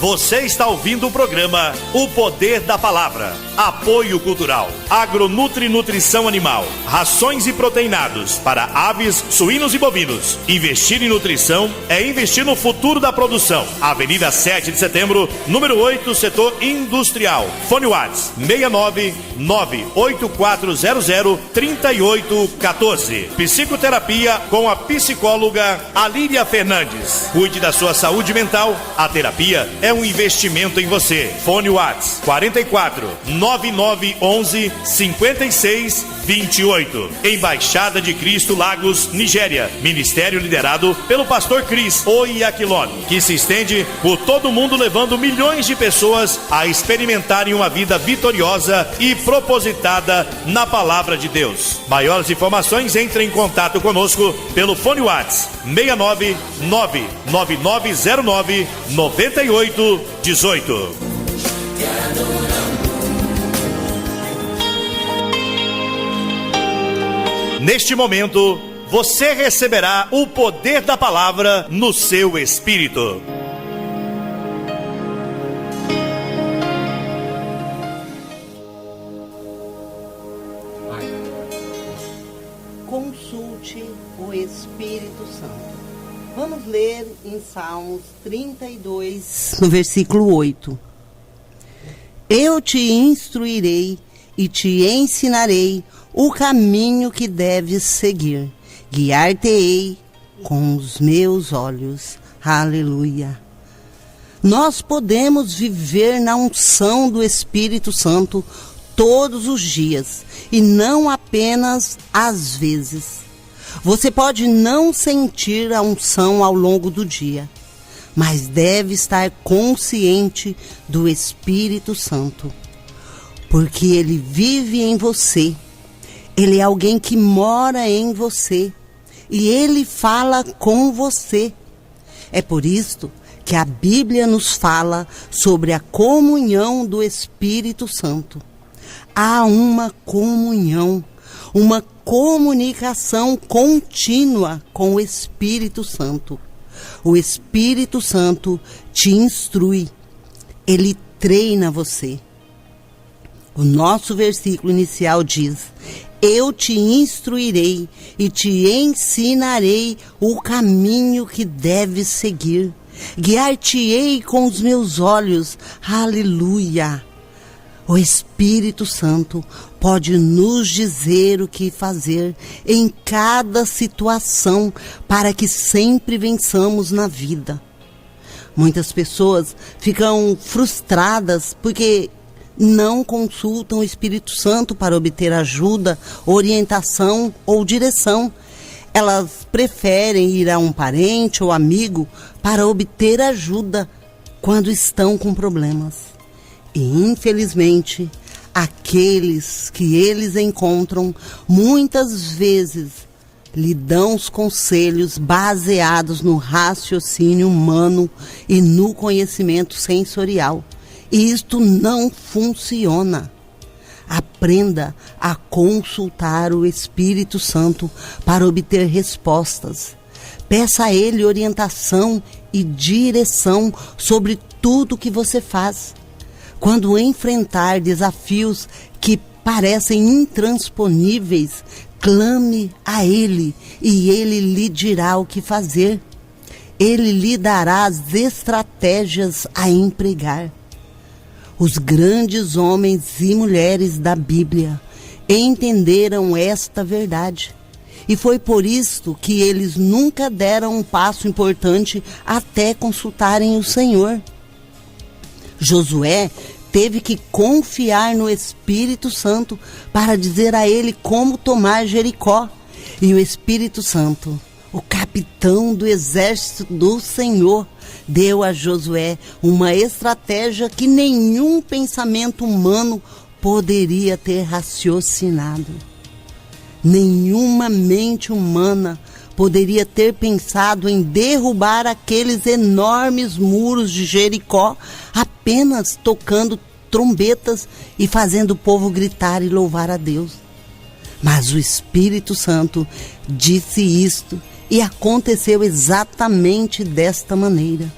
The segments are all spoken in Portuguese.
Você está ouvindo o programa O Poder da Palavra. Apoio Cultural. Agronutri Nutrição Animal. Rações e proteinados para aves, suínos e bovinos. Investir em nutrição é investir no futuro da produção. Avenida 7 de Setembro, número 8, setor industrial. Fone WhatsApp 699-8400-3814. Psicoterapia com a psicóloga Alíria Fernandes. Cuide da sua saúde mental. A terapia é um investimento em você. Fone WhatsApp 44 9911 56 28. Embaixada de Cristo Lagos, Nigéria. Ministério liderado pelo pastor Cris Oyakhilome, que se estende por todo o mundo, levando milhões de pessoas a experimentarem uma vida vitoriosa e propositada na palavra de Deus. Maiores informações, entre em contato conosco pelo fone WhatsApp 69 99909 9818. Neste momento, você receberá o poder da palavra no seu espírito. Consulte o Espírito Santo. Vamos ler em Salmos 32, no versículo 8. Eu te instruirei e te ensinarei o caminho que deves seguir. Guiar-te-ei com os meus olhos. Aleluia. Nós podemos viver na unção do Espírito Santo todos os dias e não apenas às vezes. Você pode não sentir a unção ao longo do dia, mas deve estar consciente do Espírito Santo, porque ele vive em você. Ele é alguém que mora em você e ele fala com você. É por isso que a Bíblia nos fala sobre a comunhão do Espírito Santo. Há uma comunhão, uma comunicação contínua com o Espírito Santo. O Espírito Santo te instrui, ele treina você. O nosso versículo inicial diz: eu te instruirei e te ensinarei o caminho que deves seguir. Guiar-te-ei com os meus olhos. Aleluia! O Espírito Santo pode nos dizer o que fazer em cada situação para que sempre vençamos na vida. Muitas pessoas ficam frustradas porque não consultam o Espírito Santo para obter ajuda, orientação ou direção. Elas preferem ir a um parente ou amigo para obter ajuda quando estão com problemas. E, infelizmente, aqueles que eles encontram muitas vezes lhe dão os conselhos baseados no raciocínio humano e no conhecimento sensorial. E isto não funciona. Aprenda a consultar o Espírito Santo para obter respostas. Peça a Ele orientação e direção sobre tudo que você faz. Quando enfrentar desafios que parecem intransponíveis, clame a Ele e Ele lhe dirá o que fazer. Ele lhe dará as estratégias a empregar. Os grandes homens e mulheres da Bíblia entenderam esta verdade. E foi por isso que eles nunca deram um passo importante até consultarem o Senhor. Josué teve que confiar no Espírito Santo para dizer a ele como tomar Jericó. E o Espírito Santo, o capitão do exército do Senhor, deu a Josué uma estratégia que nenhum pensamento humano poderia ter raciocinado. Nenhuma mente humana poderia ter pensado em derrubar aqueles enormes muros de Jericó apenas tocando trombetas e fazendo o povo gritar e louvar a Deus. Mas o Espírito Santo disse isto e aconteceu exatamente desta maneira.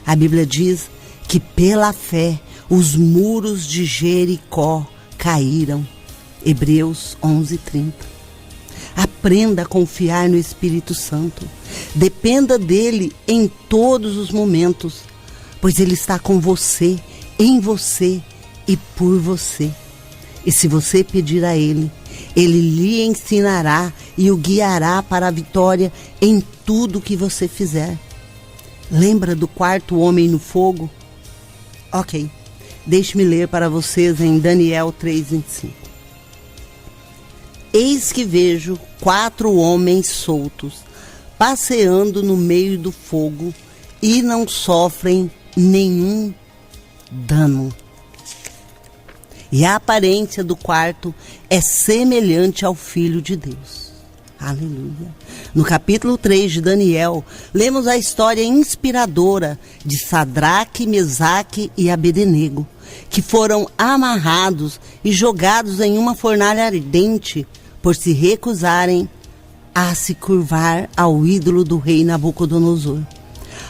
A Bíblia diz que pela fé os muros de Jericó caíram. Hebreus 11:30. Aprenda a confiar no Espírito Santo. Dependa dele em todos os momentos, pois ele está com você, em você e por você. E se você pedir a ele, ele lhe ensinará e o guiará para a vitória em tudo que você fizer. Lembra do quarto homem no fogo? Ok, deixe-me ler para vocês em Daniel 3:25. Eis que vejo 4 homens soltos, passeando no meio do fogo, e não sofrem nenhum dano. E a aparência do quarto é semelhante ao Filho de Deus. Aleluia. No capítulo 3 de Daniel, lemos a história inspiradora de Sadraque, Mesaque e Abednego, que foram amarrados e jogados em uma fornalha ardente por se recusarem a se curvar ao ídolo do rei Nabucodonosor.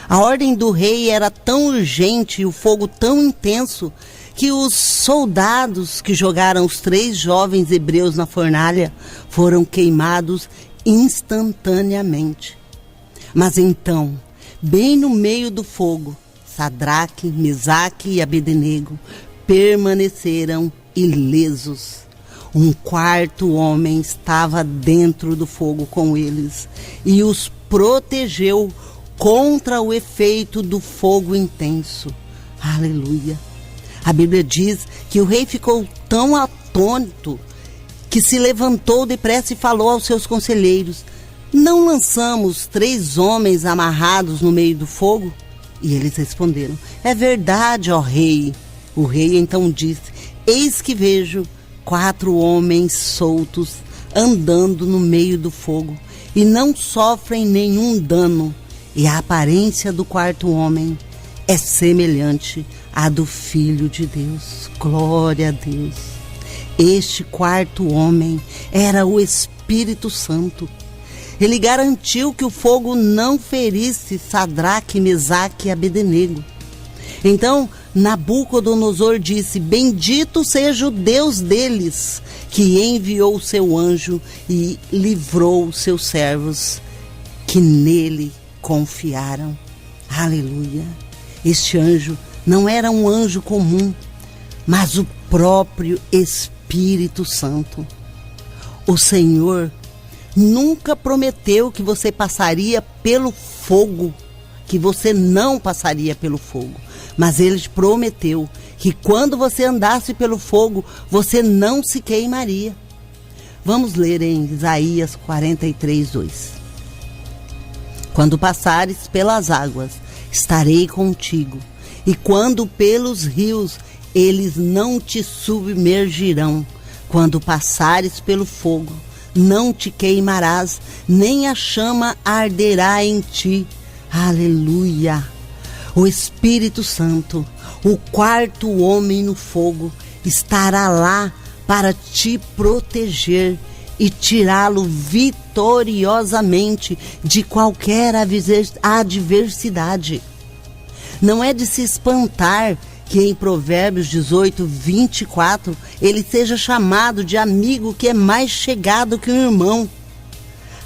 A ordem do rei era tão urgente e o fogo tão intenso que os soldados que jogaram os 3 jovens hebreus na fornalha foram queimados instantaneamente. Mas então, bem no meio do fogo, Sadraque, Mesaque e Abednego permaneceram ilesos. Um quarto homem estava dentro do fogo com eles e os protegeu contra o efeito do fogo intenso. Aleluia. A Bíblia diz que o rei ficou tão atônito que se levantou depressa e falou aos seus conselheiros: não lançamos 3 homens amarrados no meio do fogo? E eles responderam: é verdade, ó rei. O rei então disse: eis que vejo 4 homens soltos andando no meio do fogo e não sofrem nenhum dano, e a aparência do quarto homem é semelhante à do Filho de Deus. Glória a Deus. Este quarto homem era o Espírito Santo. Ele garantiu que o fogo não ferisse Sadraque, Mesaque e Abednego. Então Nabucodonosor disse: bendito seja o Deus deles, que enviou o seu anjo e livrou os seus servos, que nele confiaram. Aleluia. Este anjo não era um anjo comum, mas o próprio Espírito Santo. O Senhor nunca prometeu que você passaria pelo fogo, que você não passaria pelo fogo. Mas ele prometeu que quando você andasse pelo fogo, você não se queimaria. Vamos ler em Isaías 43:2. Quando passares pelas águas, estarei contigo, e quando pelos rios, eles não te submergirão. Quando passares pelo fogo, não te queimarás, nem a chama arderá em ti. Aleluia! O Espírito Santo, o quarto homem no fogo, estará lá para te proteger e tirá-lo vitoriosamente de qualquer adversidade. Não é de se espantar que em Provérbios 18:24 ele seja chamado de amigo que é mais chegado que um irmão.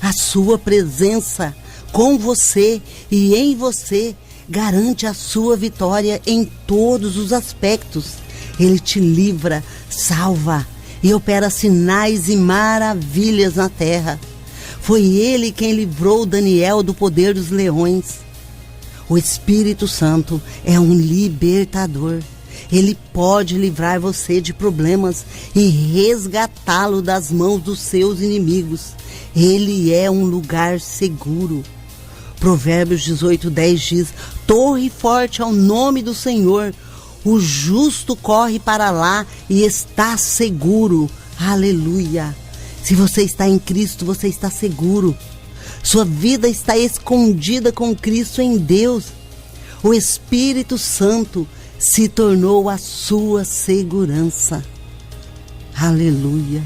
A sua presença com você e em você garante a sua vitória em todos os aspectos. Ele te livra, salva e opera sinais e maravilhas na terra. Foi ele quem livrou Daniel do poder dos leões. O Espírito Santo é um libertador. Ele pode livrar você de problemas e resgatá-lo das mãos dos seus inimigos. Ele é um lugar seguro. Provérbios 18:10 diz: torre forte ao nome do Senhor, o justo corre para lá e está seguro. Aleluia! Se você está em Cristo, você está seguro. Sua vida está escondida com Cristo em Deus. O Espírito Santo se tornou a sua segurança. Aleluia!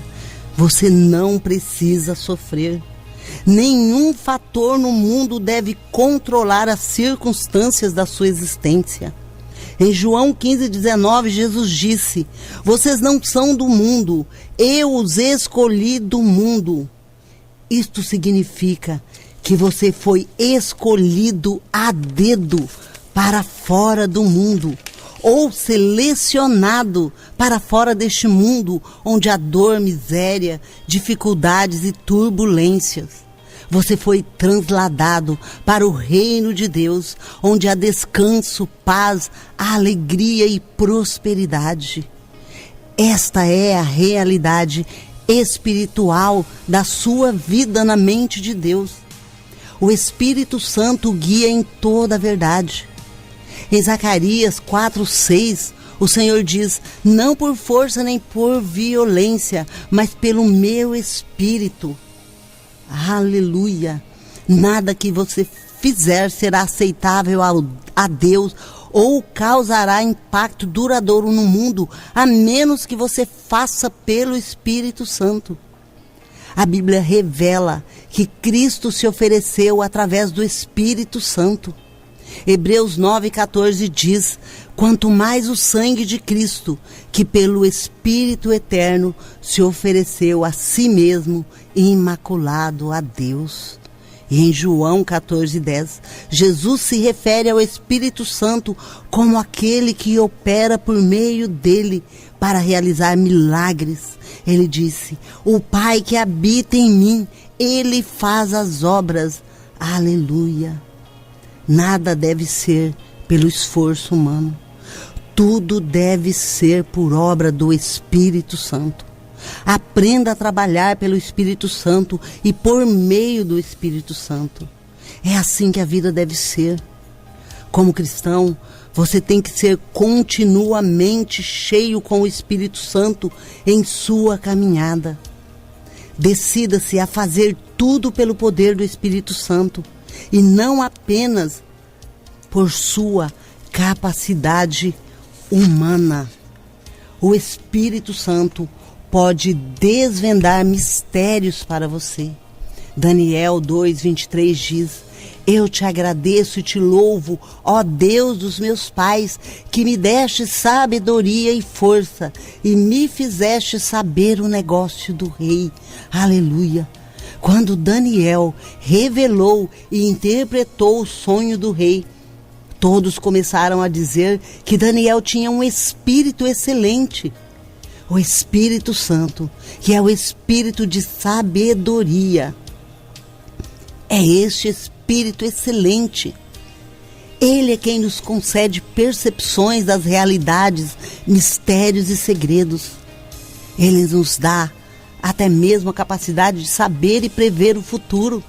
Você não precisa sofrer. Nenhum fator no mundo deve controlar as circunstâncias da sua existência. Em João 15:19, Jesus disse: vocês não são do mundo, eu os escolhi do mundo. Isto significa que você foi escolhido a dedo para fora do mundo, ou selecionado para fora deste mundo onde há dor, miséria, dificuldades e turbulências. Você foi transladado para o reino de Deus, onde há descanso, paz, alegria e prosperidade. Esta é a realidade espiritual da sua vida na mente de Deus. O Espírito Santo guia em toda a verdade. Em Zacarias 4:6, o Senhor diz: não por força nem por violência, mas pelo meu Espírito. Aleluia! Nada que você fizer será aceitável a Deus ou causará impacto duradouro no mundo, a menos que você faça pelo Espírito Santo. A Bíblia revela que Cristo se ofereceu através do Espírito Santo. Hebreus 9:14 diz: quanto mais o sangue de Cristo, que pelo Espírito Eterno se ofereceu a si mesmo, imaculado a Deus. E em João 14:10, Jesus se refere ao Espírito Santo como aquele que opera por meio dele para realizar milagres. Ele disse: o Pai que habita em mim, ele faz as obras. Aleluia! Nada deve ser pelo esforço humano. Tudo deve ser por obra do Espírito Santo. Aprenda a trabalhar pelo Espírito Santo e por meio do Espírito Santo. É assim que a vida deve ser. Como cristão, você tem que ser continuamente cheio com o Espírito Santo em sua caminhada. Decida-se a fazer tudo pelo poder do Espírito Santo e não apenas por sua capacidade humana. O Espírito Santo pode desvendar mistérios para você. Daniel 2:23 diz: eu te agradeço e te louvo, ó Deus dos meus pais, que me deste sabedoria e força e me fizeste saber o negócio do rei. Aleluia! Quando Daniel revelou e interpretou o sonho do rei, todos começaram a dizer que Daniel tinha um espírito excelente. O Espírito Santo, que é o espírito de sabedoria. É este espírito excelente. Ele é quem nos concede percepções das realidades, mistérios e segredos. Ele nos dá até mesmo a capacidade de saber e prever o futuro.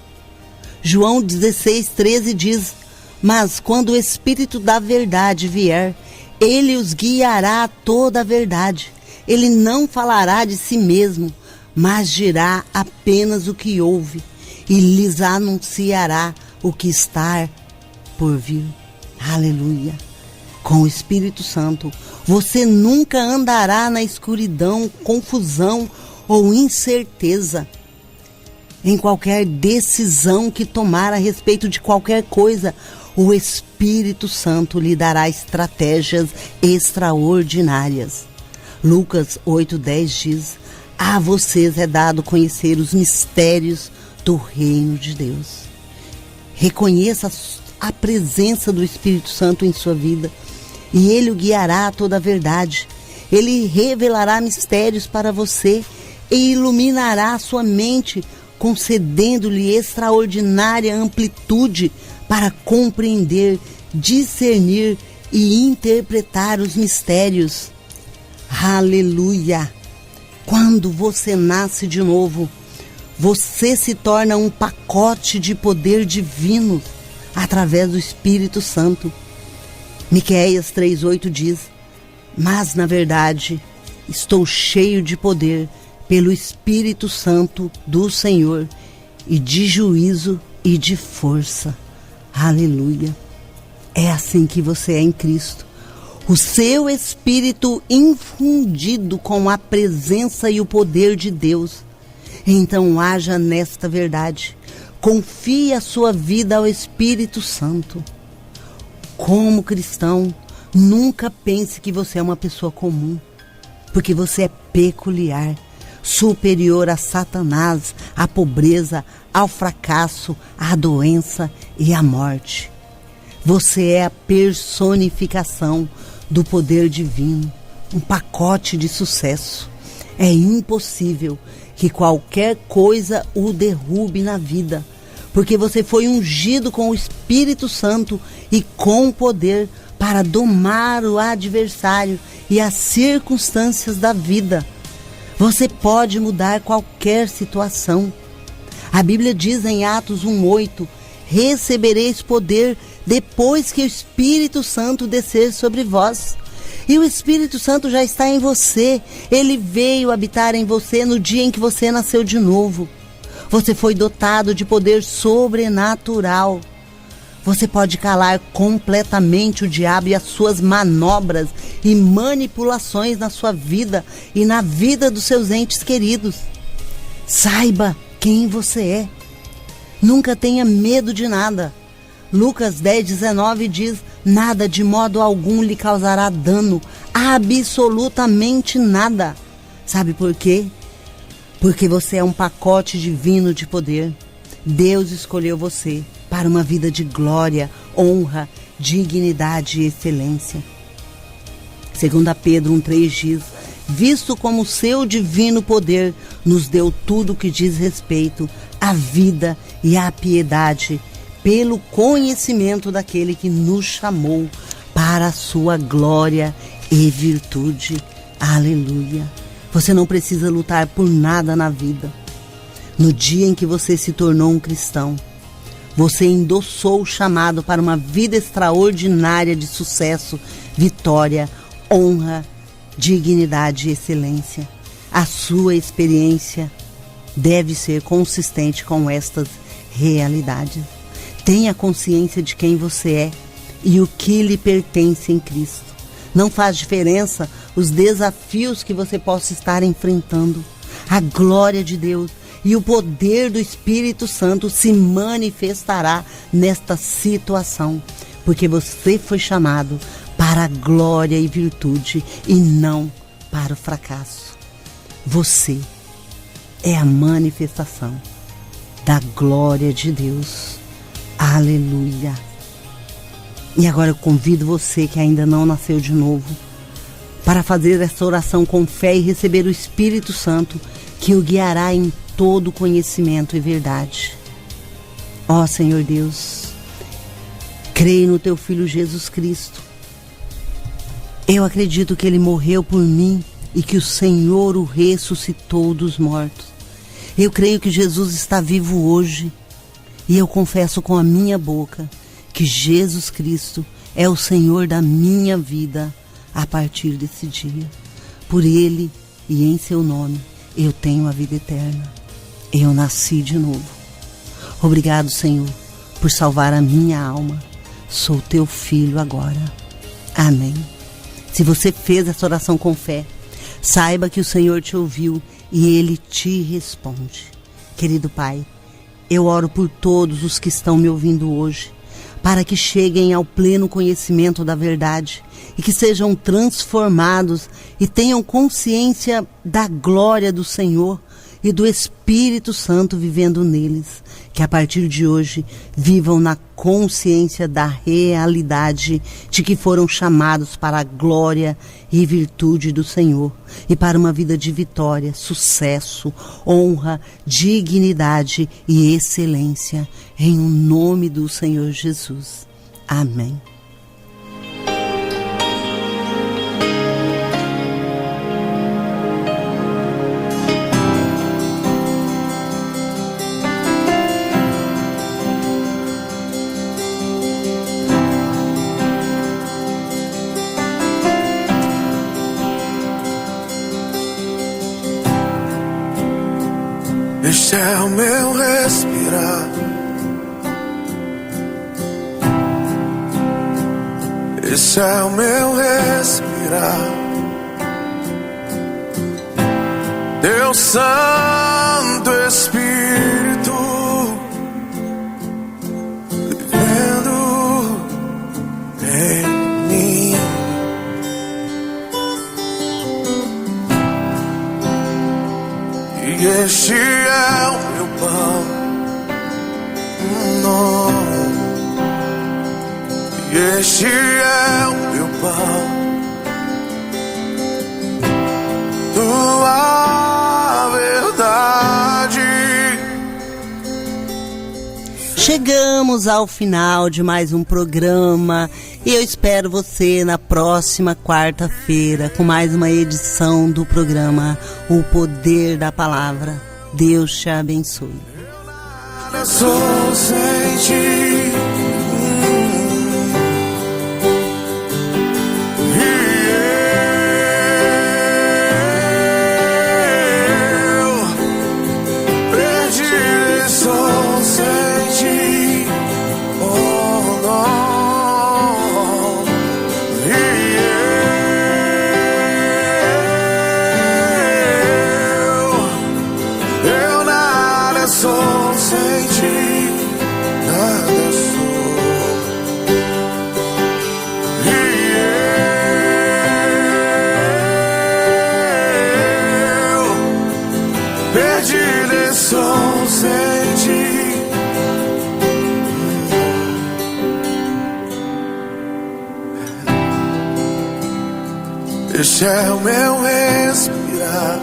João 16:13 diz: mas quando o Espírito da verdade vier, ele os guiará a toda a verdade. Ele não falará de si mesmo, mas dirá apenas o que ouve e lhes anunciará o que está por vir. Aleluia! Com o Espírito Santo, você nunca andará na escuridão, confusão ou incerteza. Em qualquer decisão que tomar a respeito de qualquer coisa, o Espírito Santo lhe dará estratégias extraordinárias. Lucas 8:10 diz: a vocês é dado conhecer os mistérios do reino de Deus. Reconheça a presença do Espírito Santo em sua vida e ele o guiará a toda a verdade. Ele revelará mistérios para você e iluminará a sua mente, concedendo-lhe extraordinária amplitude para compreender, discernir e interpretar os mistérios. Aleluia! Quando você nasce de novo, você se torna um pacote de poder divino através do Espírito Santo. Miqueias 3:8 diz: mas na verdade estou cheio de poder pelo Espírito Santo do Senhor e de juízo e de força. Aleluia! É assim que você é em Cristo. O seu espírito infundido com a presença e o poder de Deus. Então haja nesta verdade. Confie a sua vida ao Espírito Santo. Como cristão, Nunca pense que você é uma pessoa comum, porque você é peculiar, superior a Satanás, à pobreza, ao fracasso, à doença e à morte. Você é a personificação do poder divino, um pacote de sucesso. É impossível que qualquer coisa o derrube na vida, porque você foi ungido com o Espírito Santo e com poder para domar o adversário e as circunstâncias da vida. Você pode mudar qualquer situação. A Bíblia diz em Atos 1:8: recebereis poder depois que o Espírito Santo descer sobre vós. E o Espírito Santo já está em você. Ele veio habitar em você no dia em que você nasceu de novo. Você foi dotado de poder sobrenatural. Você pode calar completamente o diabo e as suas manobras e manipulações na sua vida e na vida dos seus entes queridos. Saiba quem você é. Nunca tenha medo de nada. Lucas 10:19 diz: nada de modo algum lhe causará dano, absolutamente nada. Sabe por quê? Porque você é um pacote divino de poder. Deus escolheu você para uma vida de glória, honra, dignidade e excelência. 2 Pedro 1:3 diz: visto como o seu divino poder nos deu tudo o que diz respeito à vida e à piedade, pelo conhecimento daquele que nos chamou para a sua glória e virtude. Aleluia! Você não precisa lutar por nada na vida. No dia em que você se tornou um cristão, você endossou o chamado para uma vida extraordinária de sucesso, vitória, honra, dignidade e excelência. A sua experiência deve ser consistente com estas realidades. Tenha consciência de quem você é e o que lhe pertence em Cristo. Não faz diferença os desafios que você possa estar enfrentando. A glória de Deus e o poder do Espírito Santo se manifestará nesta situação, porque você foi chamado para a glória e virtude e não para o fracasso. Você é a manifestação da glória de Deus. Aleluia! E agora eu convido você que ainda não nasceu de novo para fazer essa oração com fé e receber o Espírito Santo, que o guiará em todo conhecimento e verdade. Ó Senhor Deus, creio no teu Filho Jesus Cristo. Eu acredito que ele morreu por mim e que o Senhor o ressuscitou dos mortos. Eu creio que Jesus está vivo hoje e eu confesso com a minha boca que Jesus Cristo é o Senhor da minha vida a partir desse dia. Por ele e em seu nome eu tenho a vida eterna. Eu nasci de novo. Obrigado, Senhor, por salvar a minha alma. Sou teu filho agora. Amém. Se você fez essa oração com fé, saiba que o Senhor te ouviu e ele te responde. Querido Pai, eu oro por todos os que estão me ouvindo hoje, para que cheguem ao pleno conhecimento da verdade e que sejam transformados e tenham consciência da glória do Senhor e do Espírito Santo vivendo neles, que a partir de hoje vivam na consciência da realidade de que foram chamados para a glória e virtude do Senhor e para uma vida de vitória, sucesso, honra, dignidade e excelência, em nome do Senhor Jesus. Amém. Este é o meu respirar, este é o meu respirar. Deus Santo Espírito vivendo em mim. este é o meu pão. E este é o meu pão. Tua verdade. Chegamos ao final de mais um programa e eu espero você na próxima quarta-feira com mais uma edição do programa O Poder da Palavra. Deus te abençoe. Eu sou sem ti. Este é o meu respirar.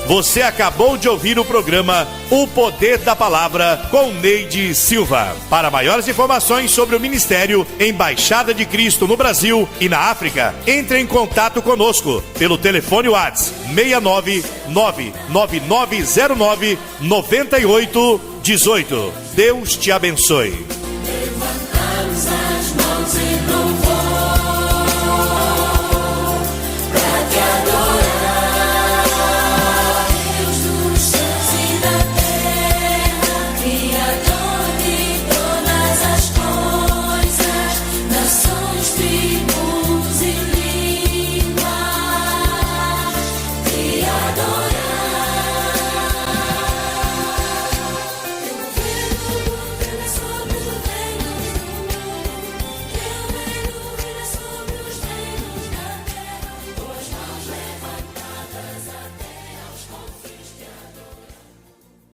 Você acabou de ouvir o programa O Poder da Palavra com Neide Silva. Para maiores informações sobre o Ministério Embaixada de Cristo no Brasil e na África, entre em contato conosco pelo telefone WhatsApp 69999099818. Deus te abençoe. Levantamos as mãos em louvor.